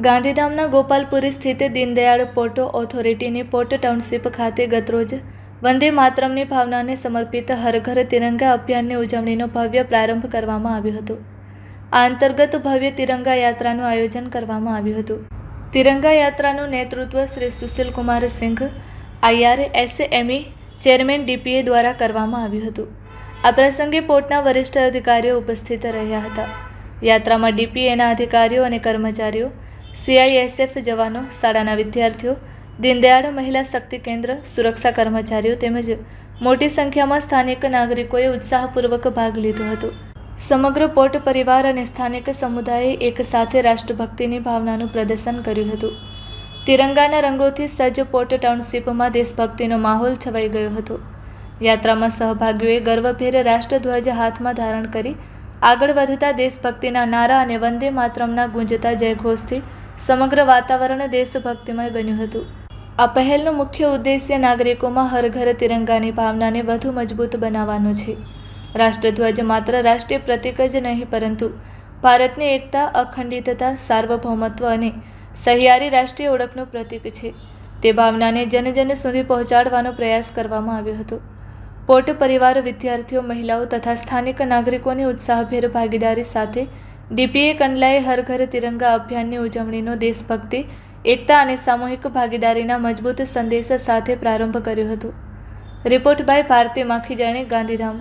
ગાંધીધામના ગોપાલપુરી સ્થિત Deendayal port ઓથોરિટીની port township ખાતે ગતરોજ વંદે માતરમની ભાવનાને સમર્પિત હર ઘર તિરંગા અભિયાનની ઉજવણીનો ભવ્ય પ્રારંભ કરવામાં આવ્યો હતો. આ અંતર્ગત ભવ્ય તિરંગા યાત્રાનું આયોજન કરવામાં આવ્યું હતું. તિરંગા યાત્રાનું નેતૃત્વ Shri Sushilkumar Singh IRSME chairman DPA દ્વારા કરવામાં આવ્યું હતું. આ પ્રસંગે પોર્ટના વરિષ્ઠ અધિકારીઓ ઉપસ્થિત રહ્યા હતા. યાત્રામાં DPAના અધિકારીઓ અને કર્મચારીઓ, CISF જવાનો, શાળાના વિદ્યાર્થીઓ, દીનદયાળ મહિલા શક્તિ કેન્દ્ર, સુરક્ષા કર્મચારીઓ તેમજ મોટી સંખ્યામાં સ્થાનિક નાગરિકોએ ઉત્સાહપૂર્વક ભાગ લીધો હતો. સમગ્ર પોર્ટ પરિવાર અને સ્થાનિક સમુદાયે એક સાથે રાષ્ટ્રભક્તિની ભાવનાનું પ્રદર્શન કર્યું હતું. તિરંગાના રંગોથી સજ્જ પોર્ટ ટાઉનશીપમાં દેશભક્તિનો માહોલ છવાઈ ગયો હતો. યાત્રામાં સહભાગીઓએ ગર્વભેર રાષ્ટ્રધ્વજ હાથમાં ધારણ કરી આગળ વધતા દેશભક્તિના નારા અને વંદે માતરમના ગુંજતા જયઘોષથી સમગ્ર વાતાવરણ દેશભક્તિમય બન્યું હતું. આ પહેલનો મુખ્ય ઉદ્દેશ્ય નાગરિકોમાં હર ઘર તિરંગાની ભાવનાને વધુ મજબૂત બનાવવાનો છે. રાષ્ટ્રધ્વજ માત્ર રાષ્ટ્રીય પ્રતીક જ નહીં પરંતુ ભારતની એકતા, અખંડિતતા, સાર્વભૌમત્વ અને સહિયારી રાષ્ટ્રીય ઓળખનું પ્રતીક છે. તે ભાવનાને જન જન સુધી પહોંચાડવાનો પ્રયાસ કરવામાં આવ્યો હતો. પોર્ટ પરિવાર, વિદ્યાર્થીઓ, મહિલાઓ તથા સ્થાનિક નાગરિકોની ઉત્સાહભેર ભાગીદારી સાથે DPA કંડલાએ હર ઘર તિરંગા અભિયાનની ઉજવણીનો દેશભક્તિ, એકતા અને સામૂહિક ભાગીદારીના મજબૂત સંદેશ સાથે પ્રારંભ કર્યો હતો. Report by Bharti Makhijani, Gandhidham.